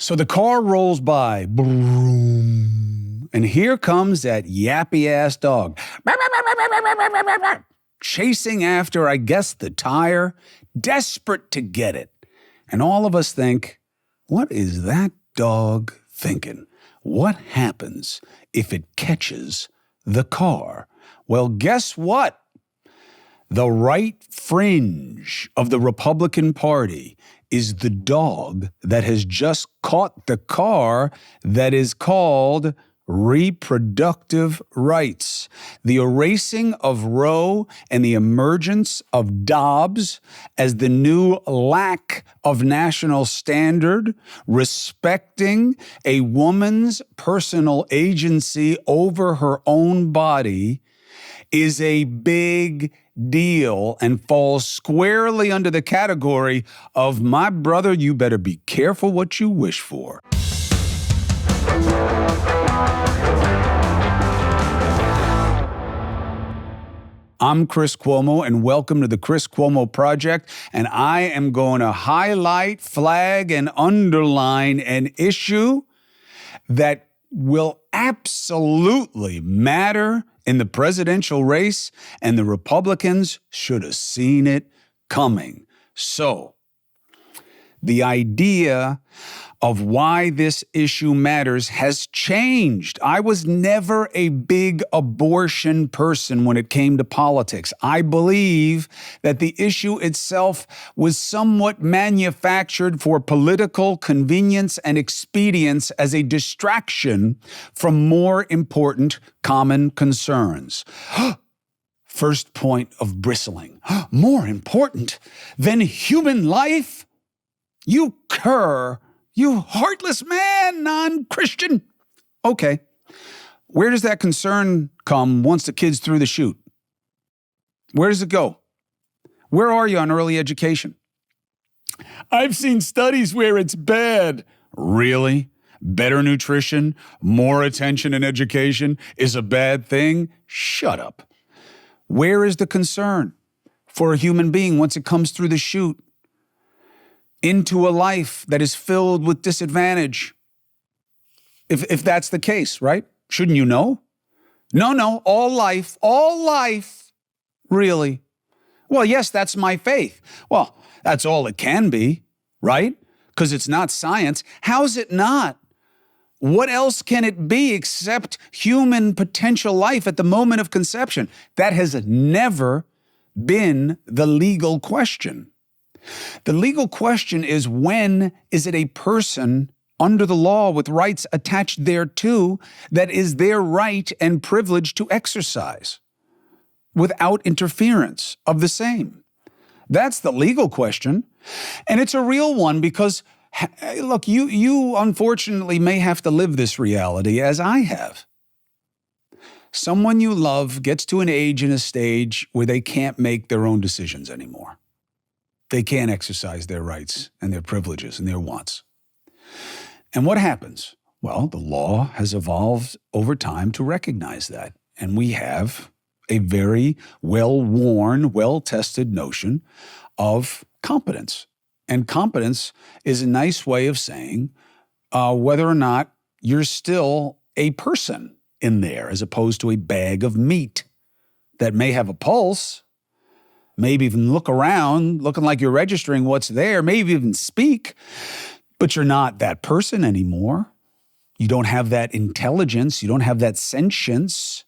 So the car rolls by, boom, and here comes that yappy-ass dog, chasing after, I guess, the tire, desperate to get it. And all of us think, what is that dog thinking? What happens if it catches the car? Well, guess what? The right fringe of the Republican Party is the dog that has just caught the car that is called reproductive rights. The erasing of Roe and the emergence of Dobbs as the new lack of national standard, respecting a woman's personal agency over her own body, is a big deal and falls squarely under the category of, my brother, you better be careful what you wish for. I'm Chris Cuomo, and welcome to the Chris Cuomo Project, and I am going to highlight, flag, and underline an issue that will absolutely matter in the presidential race, and the Republicans should have seen it coming. So, the idea of why this issue matters has changed. I was never a big abortion person when it came to politics. I believe that the issue itself was somewhat manufactured for political convenience and expedience as a distraction from more important common concerns. First point of bristling. More important than human life? You cur! You heartless man, non-Christian. Okay, where does that concern come once the kid's through the chute? Where does it go? Where are you on early education? I've seen studies where it's bad. Really? Better nutrition, more attention in education is a bad thing? Shut up. Where is the concern for a human being once it comes through the chute into a life that is filled with disadvantage? If that's the case, right? Shouldn't you know? No, all life, really. Well, yes, that's my faith. Well, that's all it can be, right? Because it's not science. How's it not? What else can it be except human potential life at the moment of conception? That has never been the legal question. The legal question is, when is it a person under the law with rights attached thereto that is their right and privilege to exercise without interference of the same? That's the legal question. And it's a real one because, look, you unfortunately may have to live this reality as I have. Someone you love gets to an age and a stage where they can't make their own decisions anymore. They can't exercise their rights and their privileges and their wants. And what happens? Well, the law has evolved over time to recognize that. And we have a very well-worn, well-tested notion of competence. And competence is a nice way of saying whether or not you're still a person in there as opposed to a bag of meat that may have a pulse, maybe even look around, looking like you're registering what's there, maybe even speak, but you're not that person anymore. You don't have that intelligence. You don't have that sentience.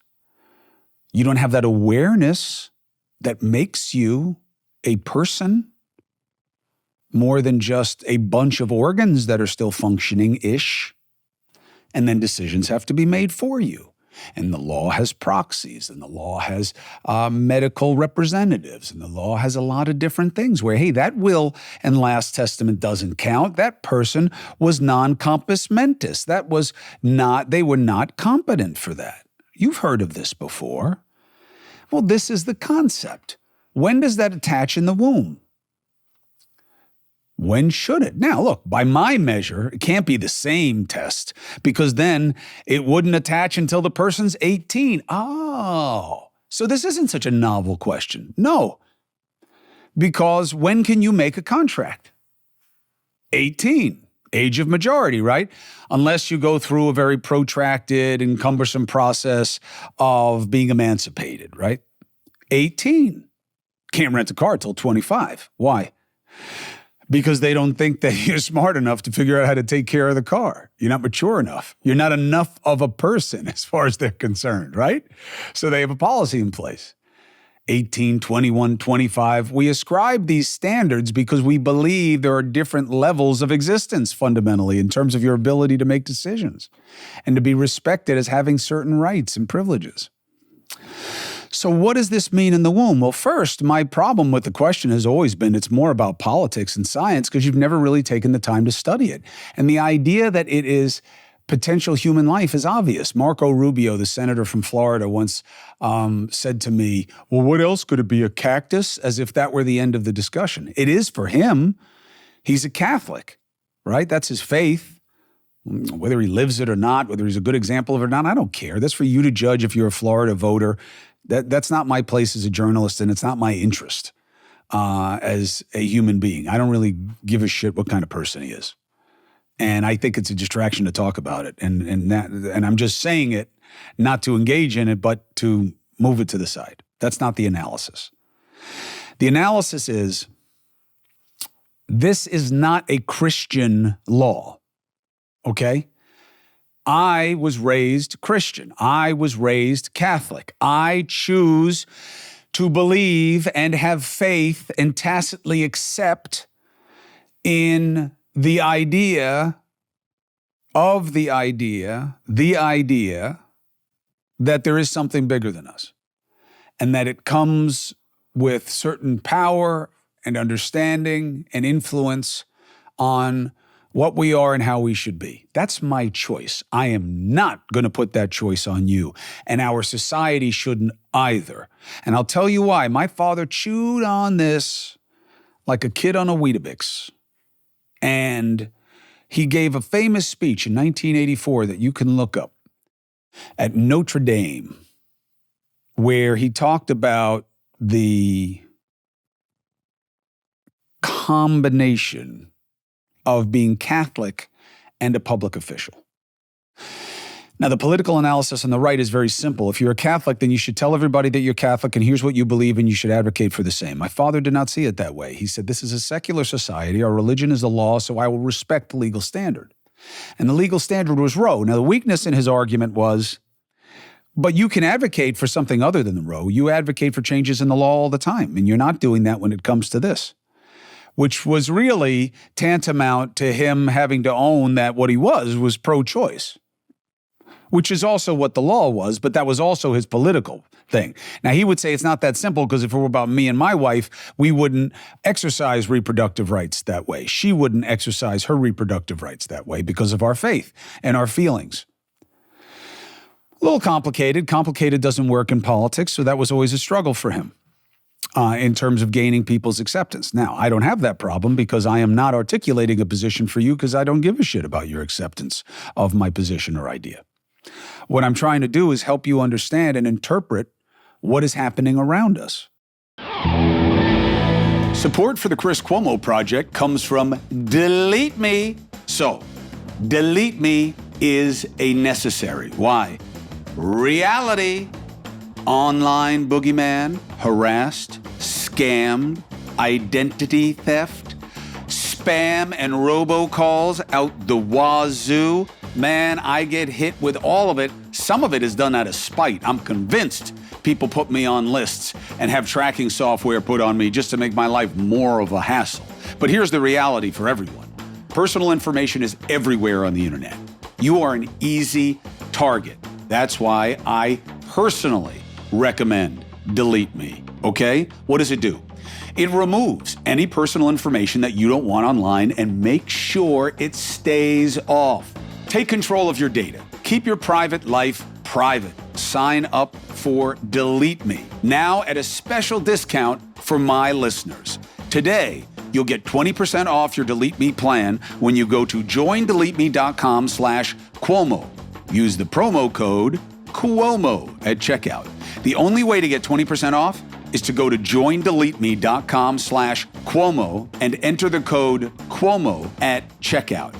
You don't have that awareness that makes you a person more than just a bunch of organs that are still functioning-ish. And then decisions have to be made for you. And the law has proxies, and the law has medical representatives, and the law has a lot of different things where, hey, that will and last testament doesn't count. That person was non-compos mentis. They were not competent for that. You've heard of this before. Well, this is the concept. When does that attach in the womb? When should it? Now, look, by my measure, it can't be the same test because then it wouldn't attach until the person's 18. Oh, so this isn't such a novel question. No, because when can you make a contract? 18. age of majority, right? Unless you go through a very protracted and cumbersome process of being emancipated, right? 18. Can't rent a car till 25. Why? Because they don't think that you're smart enough to figure out how to take care of the car. You're not mature enough. You're not enough of a person as far as they're concerned, right? So they have a policy in place. 18, 21, 25. We ascribe these standards because we believe there are different levels of existence fundamentally in terms of your ability to make decisions and to be respected as having certain rights and privileges. So what does this mean in the womb? Well, first, my problem with the question has always been it's more about politics and science because you've never really taken the time to study it. And the idea that it is potential human life is obvious. Marco Rubio, the senator from Florida, once said to me, well, what else could it be, a cactus? As if that were the end of the discussion. It is for him. He's a Catholic, right? That's his faith. Whether he lives it or not, whether he's a good example of it or not, I don't care. That's for you to judge if you're a Florida voter. That's not my place as a journalist, and it's not my interest as a human being. I don't really give a shit what kind of person he is. And I think it's a distraction to talk about it. And I'm just saying it not to engage in it, but to move it to the side. That's not the analysis. The analysis is, this is not a Christian law, okay? I was raised Christian. I was raised Catholic. I choose to believe and have faith and tacitly accept in the idea that there is something bigger than us and that it comes with certain power and understanding and influence on what we are and how we should be. That's my choice. I am not going to put that choice on you, and our society shouldn't either. And I'll tell you why. My father chewed on this like a kid on a Weetabix. And he gave a famous speech in 1984 that you can look up at Notre Dame, where he talked about the combination of being Catholic and a public official. Now, the political analysis on the right is very simple. If you're a Catholic, then you should tell everybody that you're Catholic and here's what you believe and you should advocate for the same. My father did not see it that way. He said, this is a secular society. Our religion is the law, so I will respect the legal standard. And the legal standard was Roe. Now, the weakness in his argument was, but you can advocate for something other than the Roe. You advocate for changes in the law all the time, and you're not doing that when it comes to this, which was really tantamount to him having to own that what he was pro-choice, which is also what the law was, but that was also his political thing. Now, he would say it's not that simple because if it were about me and my wife, we wouldn't exercise reproductive rights that way. She wouldn't exercise her reproductive rights that way because of our faith and our feelings. A little complicated. Complicated doesn't work in politics, so that was always a struggle for him in terms of gaining people's acceptance. Now, I don't have that problem because I am not articulating a position for you because I don't give a shit about your acceptance of my position or idea. What I'm trying to do is help you understand and interpret what is happening around us. Support for the Chris Cuomo Project comes from Delete Me. So, Delete Me is a necessary. Why? Reality. Online boogeyman, harassed, scammed, identity theft, spam and robocalls out the wazoo. Man, I get hit with all of it. Some of it is done out of spite. I'm convinced people put me on lists and have tracking software put on me just to make my life more of a hassle. But here's the reality for everyone. Personal information is everywhere on the internet. You are an easy target. That's why I personally recommend Delete Me, okay? What does it do? It removes any personal information that you don't want online and makes sure it stays off. Take control of your data. Keep your private life private. Sign up for Delete Me now at a special discount for my listeners. Today, you'll get 20% off your Delete Me plan when you go to joindeleteme.com/Cuomo. Use the promo code Cuomo at checkout. The only way to get 20% off is to go to joindeleteme.com/Cuomo and enter the code Cuomo at checkout.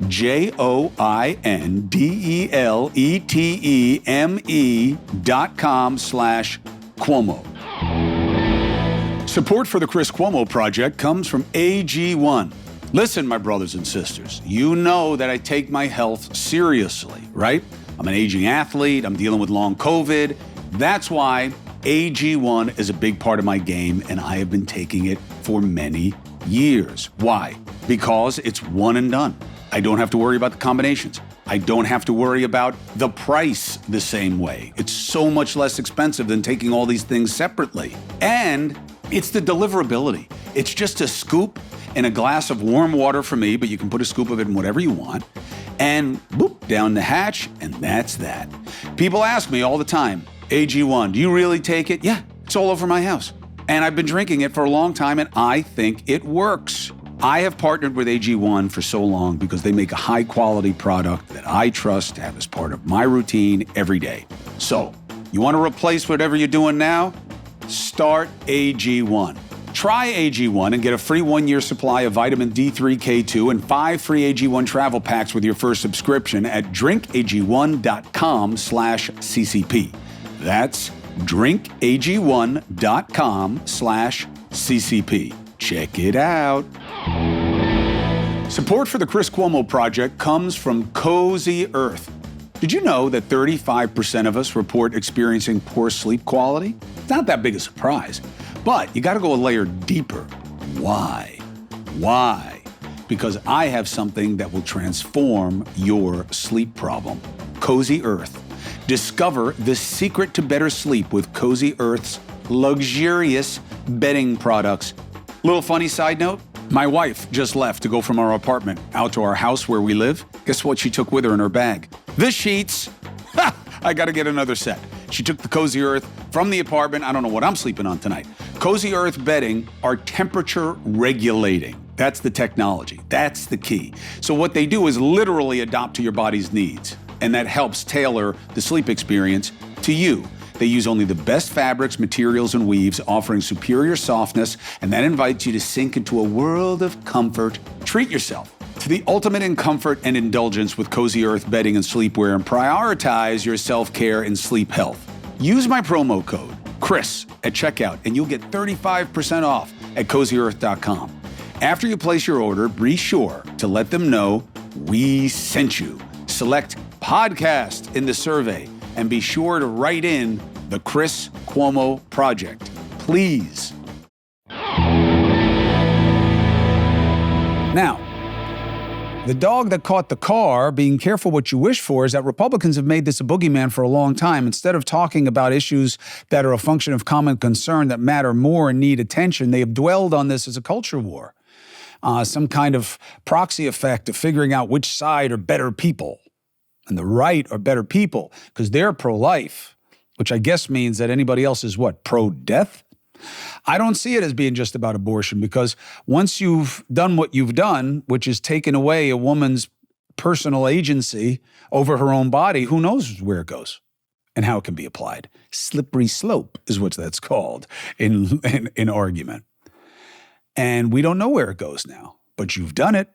JOINDELETEME.com/Cuomo. Support for the Chris Cuomo Project comes from AG1. Listen, my brothers and sisters, you know that I take my health seriously, right? I'm an aging athlete. I'm dealing with long COVID. That's why AG1 is a big part of my game, and I have been taking it for many years. Why? Because it's one and done. I don't have to worry about the combinations. I don't have to worry about the price the same way. It's so much less expensive than taking all these things separately. And it's the deliverability. It's just a scoop in a glass of warm water for me, but you can put a scoop of it in whatever you want. And boop, down the hatch, and that's that. People ask me all the time, AG1, do you really take it? Yeah, it's all over my house. And I've been drinking it for a long time, and I think it works. I have partnered with AG1 for so long because they make a high-quality product that I trust to have as part of my routine every day. So, you want to replace whatever you're doing now? Start AG1. Try AG1 and get a free 1-year supply of vitamin D3, K2, and 5 free AG1 travel packs with your first subscription at drinkag1.com/CCP. That's drinkag1.com/CCP. Check it out. Support for the Chris Cuomo Project comes from Cozy Earth. Did you know that 35% of us report experiencing poor sleep quality? It's not that big a surprise, but you got to go a layer deeper. Why? Why? Because I have something that will transform your sleep problem. Cozy Earth. Discover the secret to better sleep with Cozy Earth's luxurious bedding products. Little funny side note, my wife just left to go from our apartment out to our house where we live. Guess what she took with her in her bag? The sheets. Ha! I gotta get another set. She took the Cozy Earth from the apartment. I don't know what I'm sleeping on tonight. Cozy Earth bedding are temperature regulating. That's the technology. That's the key. So what they do is literally adapt to your body's needs. And that helps tailor the sleep experience to you. They use only the best fabrics, materials, and weaves, offering superior softness, and that invites you to sink into a world of comfort. Treat yourself to the ultimate in comfort and indulgence with Cozy Earth bedding and sleepwear, and prioritize your self-care and sleep health. Use my promo code, CHRIS, at checkout, and you'll get 35% off at CozyEarth.com. After you place your order, be sure to let them know we sent you. Select podcast in the survey, and be sure to write in the Chris Cuomo Project, please. Now, the dog that caught the car, being careful what you wish for, is that Republicans have made this a boogeyman for a long time. Instead of talking about issues that are a function of common concern that matter more and need attention, they have dwelled on this as a culture war, some kind of proxy effect of figuring out which side are better people. And the right are better people because they're pro-life, which I guess means that anybody else is what, pro-death? I don't see it as being just about abortion, because once you've done what you've done, which is taken away a woman's personal agency over her own body, who knows where it goes and how it can be applied. Slippery slope is what that's called in argument. And we don't know where it goes now, but you've done it.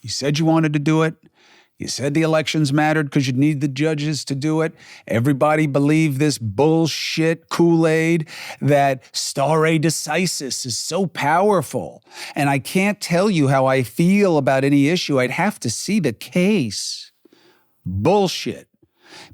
You said you wanted to do it. You said the elections mattered because you need the judges to do it. Everybody believed this bullshit Kool-Aid that stare decisis is so powerful. And I can't tell you how I feel about any issue. I'd have to see the case. Bullshit.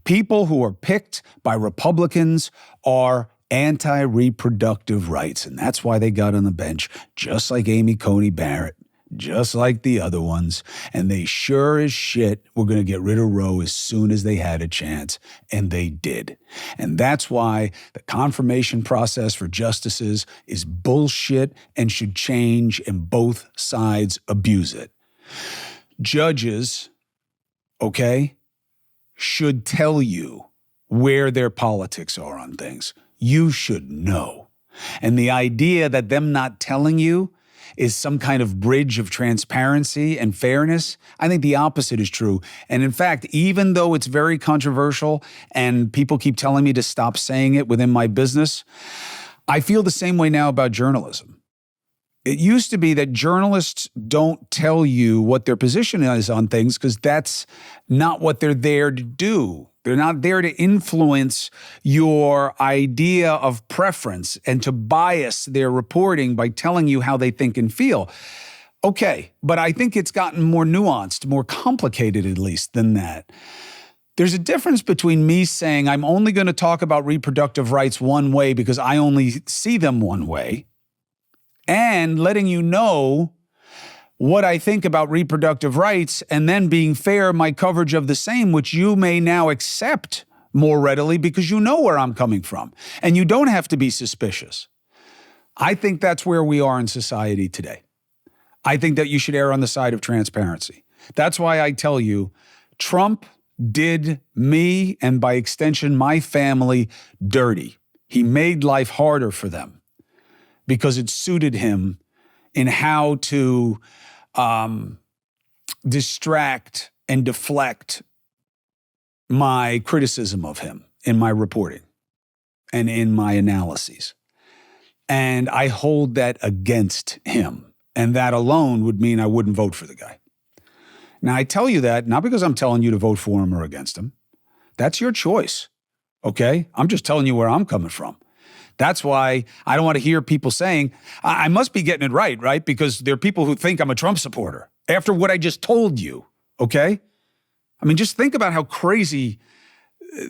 People who are picked by Republicans are anti-reproductive rights, and that's why they got on the bench, just like Amy Coney Barrett. Just like the other ones, and they sure as shit were going to get rid of Roe as soon as they had a chance, and they did. And that's why the confirmation process for justices is bullshit and should change, and both sides abuse it. Judges, okay, should tell you where their politics are on things. You should know. And the idea that them not telling you is some kind of bridge of transparency and fairness, I think the opposite is true. And in fact, even though it's very controversial and people keep telling me to stop saying it within my business, I feel the same way now about journalism. It used to be that journalists don't tell you what their position is on things because that's not what they're there to do. They're not there to influence your idea of preference and to bias their reporting by telling you how they think and feel. Okay, but I think it's gotten more nuanced, more complicated at least than that. There's a difference between me saying I'm only going to talk about reproductive rights one way because I only see them one way, and letting you know what I think about reproductive rights and then being fair in my coverage of the same, which you may now accept more readily because you know where I'm coming from and you don't have to be suspicious. I think that's where we are in society today. I think that you should err on the side of transparency. That's why I tell you, Trump did me and by extension my family dirty. He made life harder for them because it suited him in how to distract and deflect my criticism of him in my reporting and in my analyses. And I hold that against him. And that alone would mean I wouldn't vote for the guy. Now, I tell you that not because I'm telling you to vote for him or against him. That's your choice, okay? I'm just telling you where I'm coming from. That's why I don't want to hear people saying, I must be getting it right? Because there are people who think I'm a Trump supporter after what I just told you, okay? I mean, just think about how crazy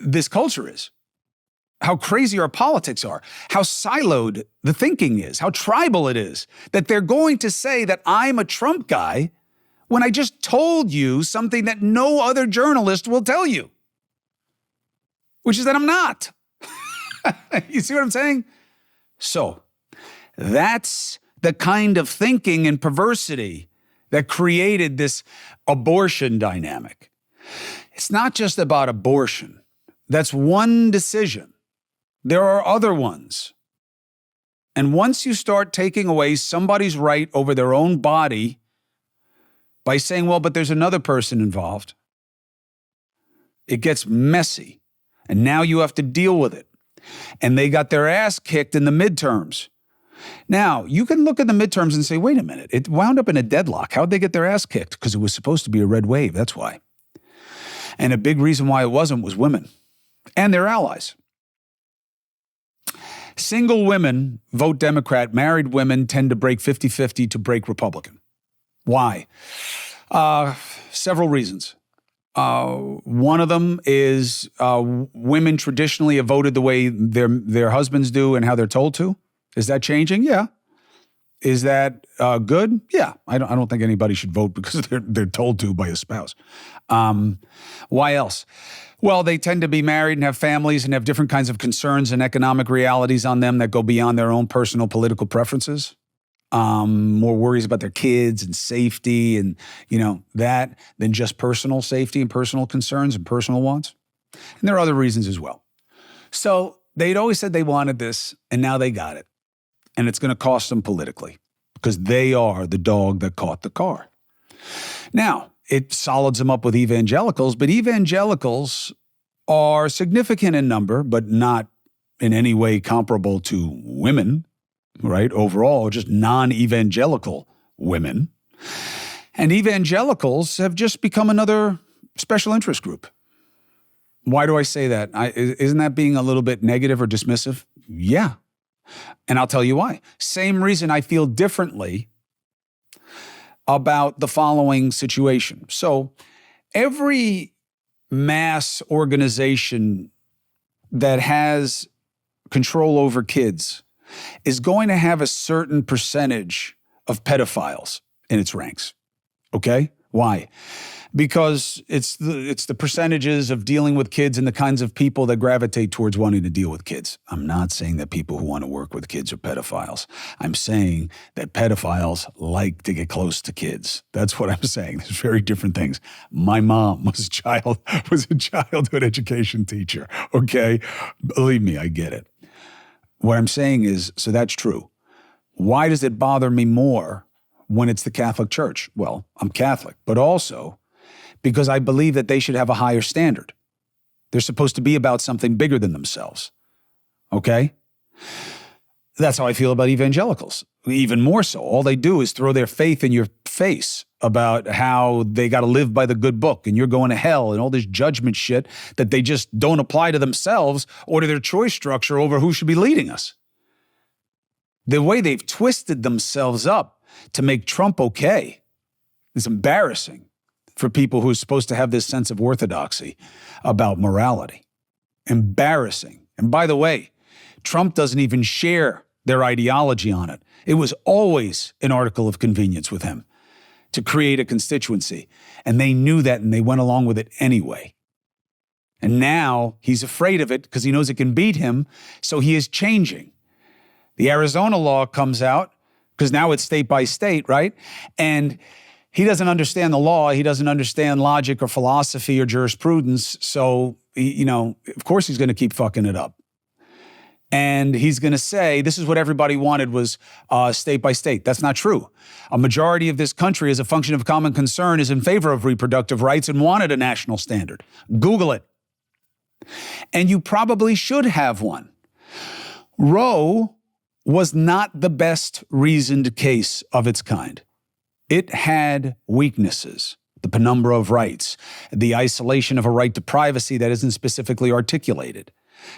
this culture is, how crazy our politics are, how siloed the thinking is, how tribal it is, that they're going to say that I'm a Trump guy when I just told you something that no other journalist will tell you, which is that I'm not. You see what I'm saying? So that's the kind of thinking and perversity that created this abortion dynamic. It's not just about abortion. That's one decision. There are other ones. And once you start taking away somebody's right over their own body by saying, well, but there's another person involved, it gets messy. And now you have to deal with it. And they got their ass kicked in the midterms. Now, you can look at the midterms and say, wait a minute, it wound up in a deadlock. How'd they get their ass kicked? Because it was supposed to be a red wave, that's why. And a big reason why it wasn't was women and their allies. Single women vote Democrat. Married women tend to break 50-50 to break Republican. Why? Several reasons. One of them is women traditionally have voted the way their husbands do and how they're told to. Is that changing? Yeah. Is that good? Yeah. I don't think anybody should vote because they're told to by a spouse. Why else? Well, they tend to be married and have families and have different kinds of concerns and economic realities on them that go beyond their own personal political preferences. More worries about their kids and safety and, that than just personal safety and personal concerns and personal wants. And there are other reasons as well. So they'd always said they wanted this, and now they got it. And it's going to cost them politically because they are the dog that caught the car. Now, it solids them up with evangelicals, but evangelicals are significant in number, but not in any way comparable to women. Right? Overall, just non-evangelical women. And evangelicals have just become another special interest group. Why do I say that? Isn't that being a little bit negative or dismissive? Yeah. And I'll tell you why. Same reason I feel differently about the following situation. So every mass organization that has control over kids is going to have a certain percentage of pedophiles in its ranks. Okay? Why? Because it's the percentages of dealing with kids and the kinds of people that gravitate towards wanting to deal with kids. I'm not saying that people who want to work with kids are pedophiles. I'm saying that pedophiles like to get close to kids. That's what I'm saying. There's very different things. My mom was a childhood education teacher. Okay? Believe me, I get it. What I'm saying is, so that's true. Why does it bother me more when it's the Catholic Church? Well, I'm Catholic, but also because I believe that they should have a higher standard. They're supposed to be about something bigger than themselves. Okay? That's how I feel about evangelicals. even more so. All they do is throw their faith in your face about how they got to live by the good book and you're going to hell and all this judgment shit that they just don't apply to themselves or to their choice structure over who should be leading us. The way they've twisted themselves up to make Trump okay is embarrassing for people who are supposed to have this sense of orthodoxy about morality. Embarrassing. And by the way, Trump doesn't even share their ideology on it. It was always an article of convenience with him to create a constituency. And they knew that and they went along with it anyway. And now he's afraid of it because he knows it can beat him. So he is changing. The Arizona law comes out because now it's state by state, right? And he doesn't understand the law. He doesn't understand logic or philosophy or jurisprudence. So, of course he's going to keep fucking it up. And he's going to say, this is what everybody wanted was state by state. That's not true. A majority of this country, as a function of common concern, is in favor of reproductive rights and wanted a national standard. Google it. And you probably should have one. Roe was not the best reasoned case of its kind. It had weaknesses, the penumbra of rights, the isolation of a right to privacy that isn't specifically articulated.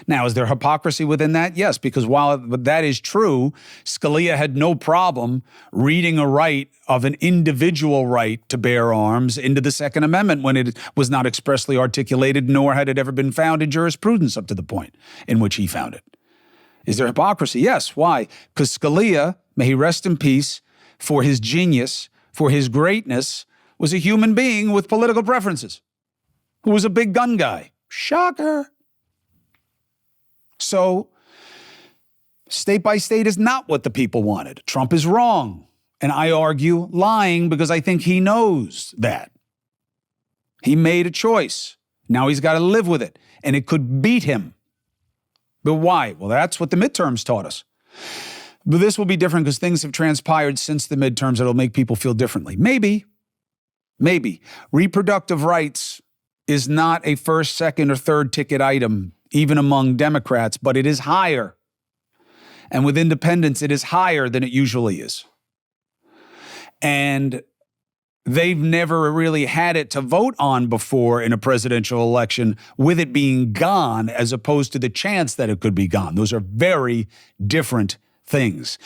Now, is there hypocrisy within that? Yes, because while that is true, Scalia had no problem reading a right of an individual right to bear arms into the Second Amendment when it was not expressly articulated, nor had it ever been found in jurisprudence up to the point in which he found it. Is there hypocrisy? Yes. Why? Because Scalia, may he rest in peace, for his genius, for his greatness, was a human being with political preferences, who was a big gun guy. Shocker. So, state by state is not what the people wanted. Trump is wrong. And I argue lying because I think he knows that. He made a choice. Now he's got to live with it. And it could beat him. But why? Well, that's what the midterms taught us. But this will be different because things have transpired since the midterms that'll make people feel differently. Maybe. Reproductive rights is not a first, second, or third ticket item, even among Democrats, but it is higher. And with independents, it is higher than it usually is. And they've never really had it to vote on before in a presidential election with it being gone as opposed to the chance that it could be gone. Those are very different things.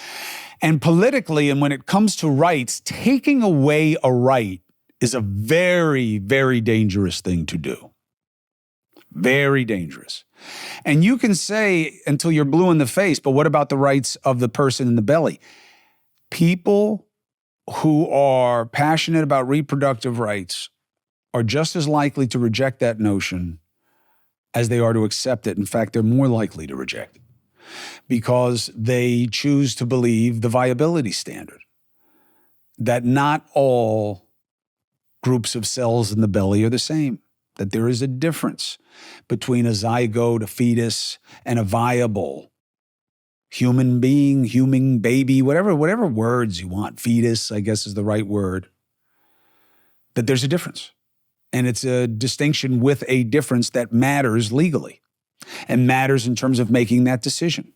And politically, and when it comes to rights, taking away a right is a very, very dangerous thing to do. Very dangerous. And you can say until you're blue in the face, but what about the rights of the person in the belly? People who are passionate about reproductive rights are just as likely to reject that notion as they are to accept it. In fact, they're more likely to reject it because they choose to believe the viability standard, that not all groups of cells in the belly are the same, that there is a difference between a zygote, a fetus, and a viable human being, human baby, whatever words you want. Fetus, I guess, is the right word. That there's a difference. And it's a distinction with a difference that matters legally and matters in terms of making that decision.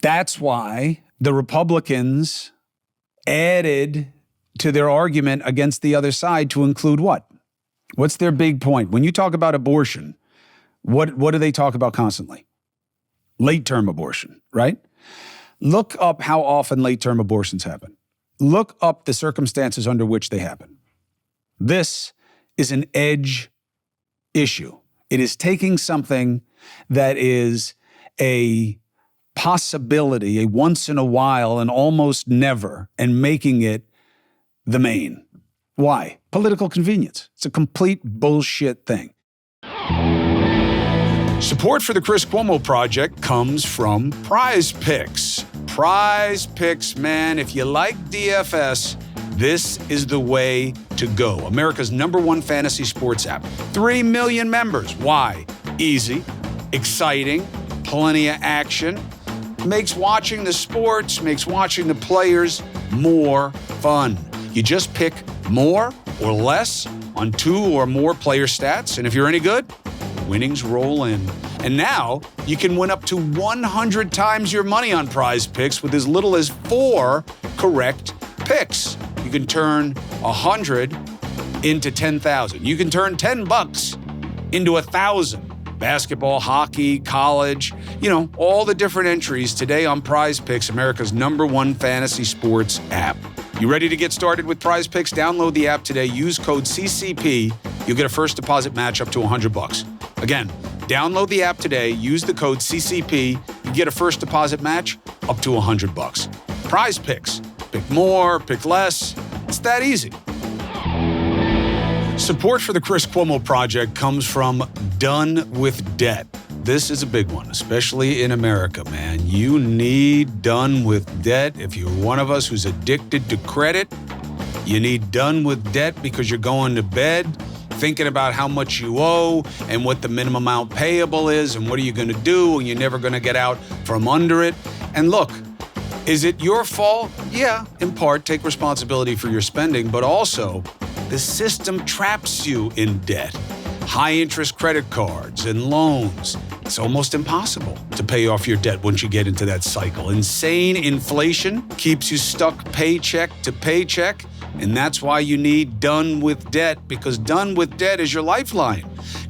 That's why the Republicans added to their argument against the other side to include what? What's their big point? When you talk about abortion, what do they talk about constantly? Late-term abortion, right? Look up how often late-term abortions happen. Look up the circumstances under which they happen. This is an edge issue. It is taking something that is a possibility, a once in a while and almost never, and making it the main. Why? Political convenience. It's a complete bullshit thing. Support for the Chris Cuomo Project comes from Prize Picks. Prize Picks, man, if you like DFS, this is the way to go. America's #1 fantasy sports app. 3 million members. Why? Easy, exciting, plenty of action. Makes watching the sports, makes watching the players more fun. You just pick more or less on 2 or more player stats, and if you're any good, Winnings roll in. And now you can win up to 100 times your money on Prize Picks with as little as 4 correct picks. You can turn 100 into 10,000. You can turn $10 into 1,000. Basketball, hockey, college, all the different entries today on Prize Picks, America's #1 fantasy sports app. You ready to get started with Prize Picks? Download the app today. Use code CCP. You'll get a first deposit match up to $100. Again, download the app today. Use the code CCP. You get a first deposit match up to $100. Prize Picks. Pick more, pick less. It's that easy. Support for the Chris Cuomo Project comes from Done with Debt. This is a big one, especially in America, man. You need Done with Debt. If you're one of us who's addicted to credit, you need Done with Debt because you're going to bed thinking about how much you owe and what the minimum amount payable is and what are you going to do, and you're never going to get out from under it. And look, is it your fault? Yeah, in part, take responsibility for your spending, but also the system traps you in debt. High interest credit cards and loans. It's almost impossible to pay off your debt once you get into that cycle. Insane inflation keeps you stuck paycheck to paycheck, and that's why you need Done with Debt, because Done with Debt is your lifeline.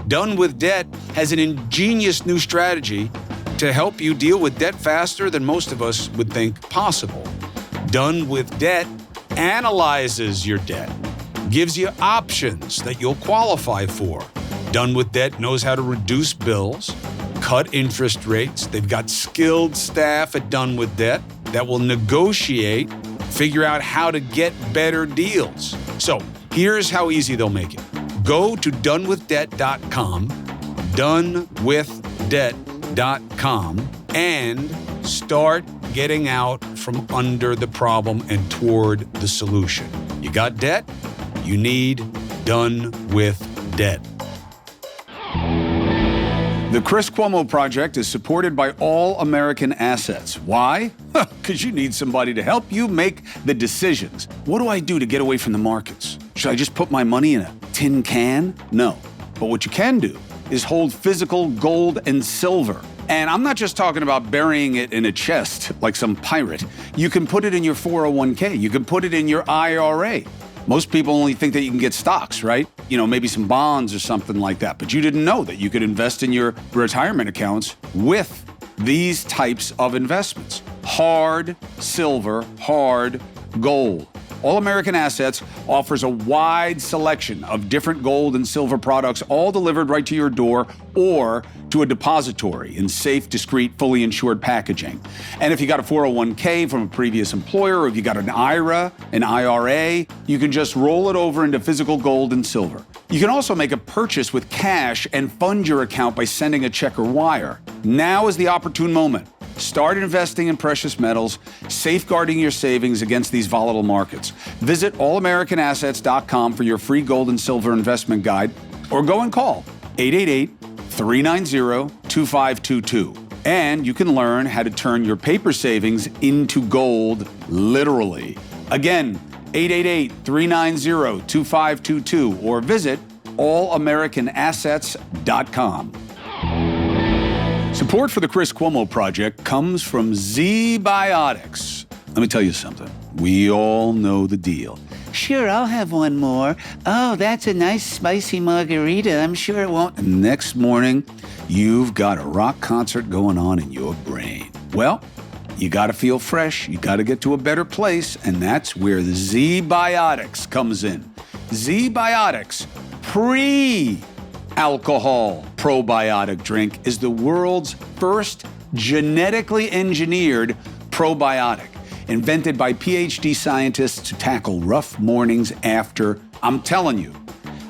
Done with Debt has an ingenious new strategy to help you deal with debt faster than most of us would think possible. Done with Debt analyzes your debt, gives you options that you'll qualify for. Done with Debt knows how to reduce bills, cut interest rates. They've got skilled staff at Done with Debt that will negotiate, figure out how to get better deals. So here's how easy they'll make it. Go to donewithdebt.com, donewithdebt.com, and start getting out from under the problem and toward the solution. You got debt? You need Done with Debt. The Chris Cuomo Project is supported by All American Assets. Why? Because you need somebody to help you make the decisions. What do I do to get away from the markets? Should I just put my money in a tin can? No. But what you can do is hold physical gold and silver. And I'm not just talking about burying it in a chest like some pirate. You can put it in your 401k. You can put it in your IRA. Most people only think that you can get stocks, right? Maybe some bonds or something like that. But you didn't know that you could invest in your retirement accounts with these types of investments. Hard silver, hard gold. All American Assets offers a wide selection of different gold and silver products, all delivered right to your door or to a depository in safe, discreet, fully insured packaging. And if you got a 401k from a previous employer, or if you got an IRA, an IRA, you can just roll it over into physical gold and silver. You can also make a purchase with cash and fund your account by sending a check or wire. Now is the opportune moment. Start investing in precious metals, safeguarding your savings against these volatile markets. Visit allamericanassets.com for your free gold and silver investment guide, or go and call 888-390-2522. And you can learn how to turn your paper savings into gold, literally. Again, 888-390-2522, or visit allamericanassets.com. Support for the Chris Cuomo Project comes from ZBiotics. Let me tell you something. We all know the deal. Sure, I'll have one more. Oh, that's a nice spicy margarita. I'm sure it won't. And next morning, you've got a rock concert going on in your brain. Well, you got to feel fresh. You got to get to a better place. And that's where the ZBiotics comes in. ZBiotics pre-alcohol probiotic drink is the world's first genetically engineered probiotic, invented by PhD scientists to tackle rough mornings after. I'm telling you,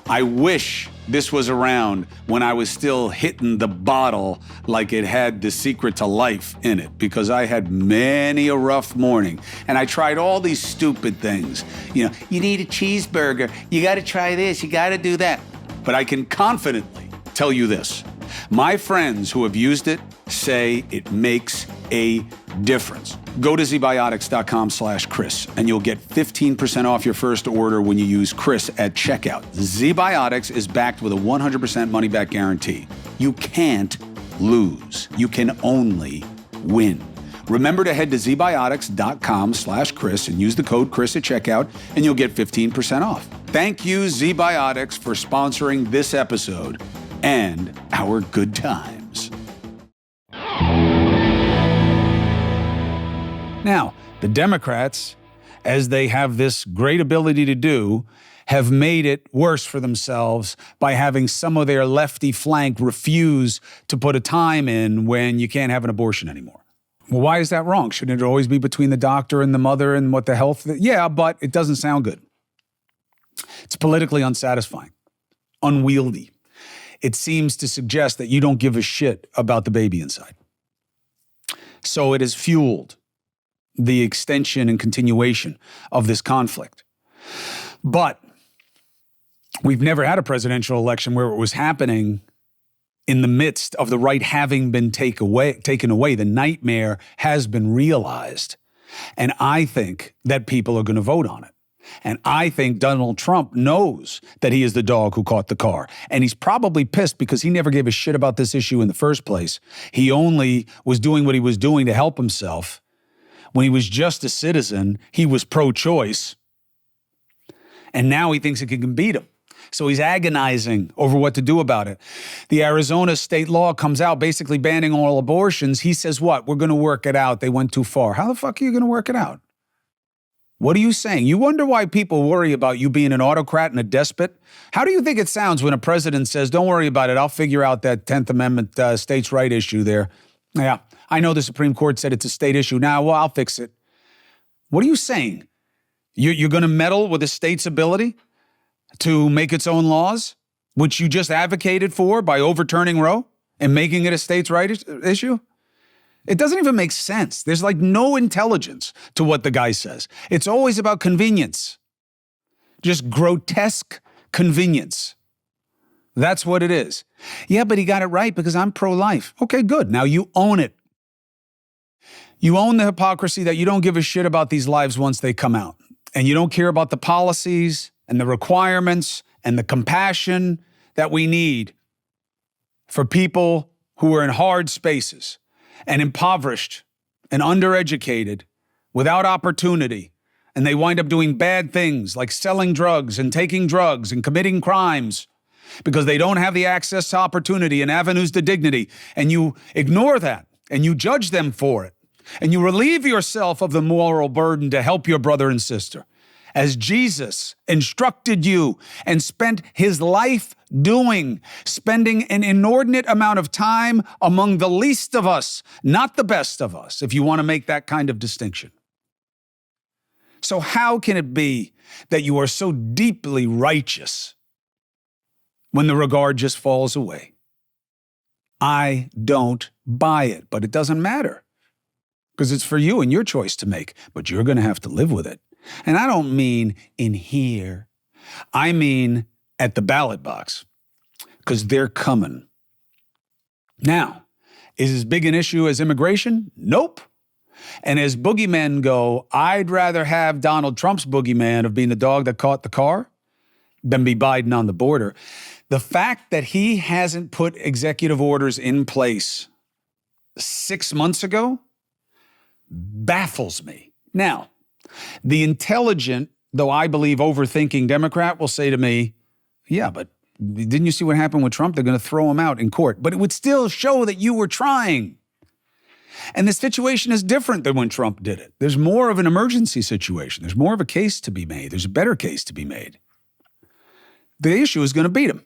I wish this was around when I was still hitting the bottle like it had the secret to life in it, because I had many a rough morning and I tried all these stupid things. You need a cheeseburger, you got to try this, you got to do that. But I can confidently tell you this. My friends who have used it say it makes a difference. Go to ZBiotics.com/Chris and you'll get 15% off your first order when you use Chris at checkout. ZBiotics is backed with a 100% money-back guarantee. You can't lose. You can only win. Remember to head to ZBiotics.com/Chris and use the code Chris at checkout, and you'll get 15% off. Thank you, ZBiotics, for sponsoring this episode and our good times. Now, the Democrats, as they have this great ability to do, have made it worse for themselves by having some of their lefty flank refuse to put a time in when you can't have an abortion anymore. Well, why is that wrong? Shouldn't it always be between the doctor and the mother and what the health? Yeah, but it doesn't sound good. It's politically unsatisfying, unwieldy. It seems to suggest that you don't give a shit about the baby inside. So it has fueled the extension and continuation of this conflict. But we've never had a presidential election where it was happening in the midst of the right having been taken away. The nightmare has been realized. And I think that people are going to vote on it. And I think Donald Trump knows that he is the dog who caught the car. And he's probably pissed because he never gave a shit about this issue in the first place. He only was doing what he was doing to help himself. When he was just a citizen, he was pro-choice. And now he thinks it can beat him. So he's agonizing over what to do about it. The Arizona state law comes out basically banning all abortions. He says, what? We're going to work it out. They went too far. How the fuck are you going to work it out? What are you saying? You wonder why people worry about you being an autocrat and a despot? How do you think it sounds when a president says, don't worry about it, I'll figure out that 10th Amendment states' right issue there? Yeah, I know the Supreme Court said it's a state issue. Now, well, I'll fix it. What are you saying? You're going to meddle with a state's ability to make its own laws, which you just advocated for by overturning Roe and making it a states' right issue? It doesn't even make sense. There's like no intelligence to what the guy says. It's always about convenience. Just grotesque convenience. That's what it is. Yeah, but he got it right because I'm pro-life. Okay, good. Now you own it. You own the hypocrisy that you don't give a shit about these lives once they come out. And you don't care about the policies and the requirements and the compassion that we need for people who are in hard spaces and impoverished and undereducated without opportunity. And they wind up doing bad things like selling drugs and taking drugs and committing crimes because they don't have the access to opportunity and avenues to dignity. And you ignore that and you judge them for it. And you relieve yourself of the moral burden to help your brother and sister, as Jesus instructed you and spent his life doing, spending an inordinate amount of time among the least of us, not the best of us, if you want to make that kind of distinction. So how can it be that you are so deeply righteous when the regard just falls away? I don't buy it, but it doesn't matter because it's for you and your choice to make, but you're going to have to live with it. And I don't mean in here. I mean at the ballot box, because they're coming. Now, is as big an issue as immigration? Nope. And as boogeymen go, I'd rather have Donald Trump's boogeyman of being the dog that caught the car than be Biden on the border. The fact that he hasn't put executive orders in place 6 months ago baffles me. Now, the intelligent, though I believe overthinking Democrat will say to me, yeah, but didn't you see what happened with Trump? They're going to throw him out in court. But it would still show that you were trying. And the situation is different than when Trump did it. There's more of an emergency situation. There's more of a case to be made. There's a better case to be made. The issue is going to beat him.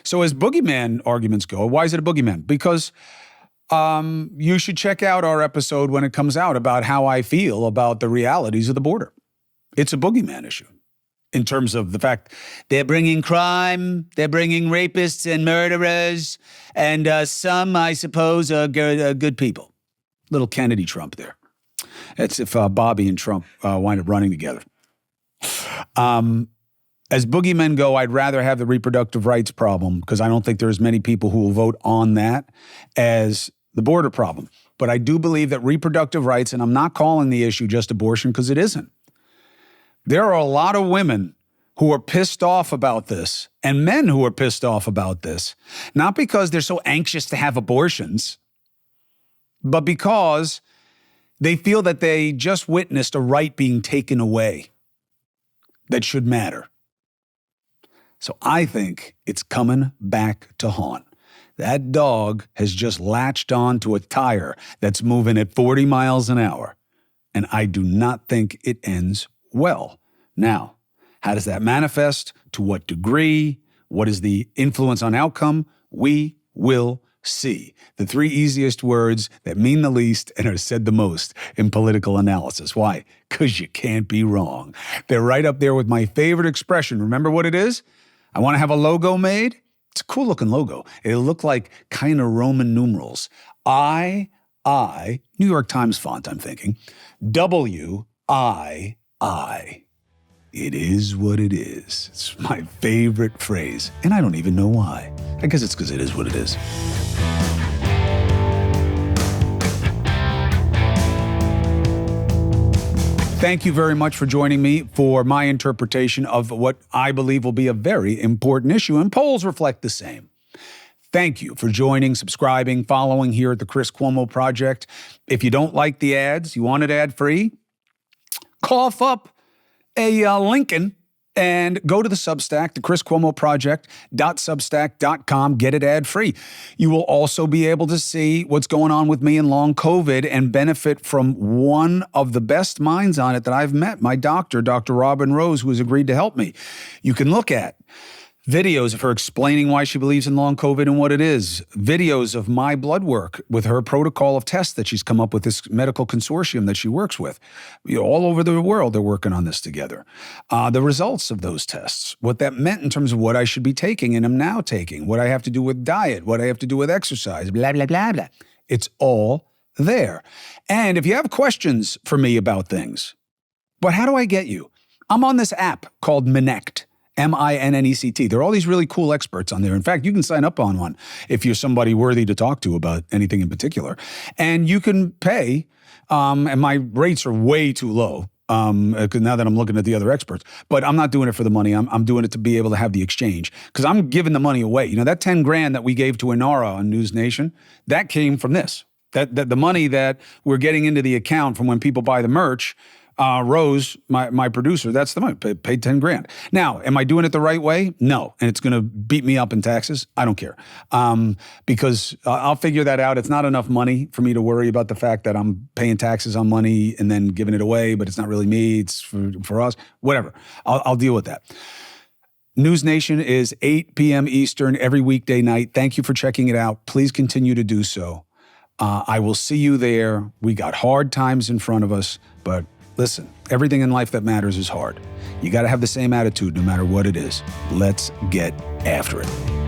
So as boogeyman arguments go, why is it a boogeyman? Because you should check out our episode when it comes out about how I feel about the realities of the border. It's a boogeyman issue in terms of the fact they're bringing crime, they're bringing rapists and murderers, and some, I suppose, are good people. Little Kennedy Trump there. That's if Bobby and Trump wind up running together. As boogeymen go, I'd rather have the reproductive rights problem because I don't think there's many people who will vote on that as the border problem. But I do believe that reproductive rights, and I'm not calling the issue just abortion because it isn't. There are a lot of women who are pissed off about this and men who are pissed off about this, not because they're so anxious to have abortions, but because they feel that they just witnessed a right being taken away that should matter. So I think it's coming back to haunt. That dog has just latched on to a tire that's moving at 40 miles an hour, and I do not think it ends well. Now, how does that manifest? To what degree? What is the influence on outcome? We will see. The three easiest words that mean the least and are said the most in political analysis. Why? Because you can't be wrong. They're right up there with my favorite expression. Remember what it is? I want to have a logo made. It's a cool looking logo. It'll look like kind of Roman numerals. I, New York Times font, I'm thinking. W-I-I. It is what it is. It's my favorite phrase, and I don't even know why. I guess it's because it is what it is. Thank you very much for joining me for my interpretation of what I believe will be a very important issue, and polls reflect the same. Thank you for joining, subscribing, following here at the Chris Cuomo Project. If you don't like the ads, you want it ad-free, cough up a Lincoln and go to the Substack, the chriscuomoproject.substack.com. Get it ad-free. You will also be able to see what's going on with me in long COVID and benefit from one of the best minds on it that I've met, my doctor, Dr. Robin Rose, who has agreed to help me. You can look at videos of her explaining why she believes in long COVID and what it is. Videos of my blood work with her protocol of tests that she's come up with, this medical consortium that she works with. All over the world, they're working on this together. The results of those tests, what that meant in terms of what I should be taking and am now taking, what I have to do with diet, what I have to do with exercise, blah, blah, blah, blah. It's all there. And if you have questions for me about things, but how do I get you? I'm on this app called Minnect. M-I-N-N-E-C-T. There are all these really cool experts on there. In fact, you can sign up on one if you're somebody worthy to talk to about anything in particular. And you can pay, and my rates are way too low now that I'm looking at the other experts. But I'm not doing it for the money. I'm doing it to be able to have the exchange because I'm giving the money away. You know, that 10 grand that we gave to Inara on News Nation, that came from this. That the money that we're getting into the account from when people buy the merch, Rose, my producer, that's the money, paid 10 grand. Now, am I doing it the right way? No. And it's going to beat me up in taxes? I don't care. Because I'll figure that out. It's not enough money for me to worry about the fact that I'm paying taxes on money and then giving it away, but it's not really me, it's for us. Whatever. I'll deal with that. News Nation is 8 p.m. Eastern every weekday night. Thank you for checking it out. Please continue to do so. I will see you there. We got hard times in front of us, but listen, everything in life that matters is hard. You got to have the same attitude no matter what it is. Let's get after it.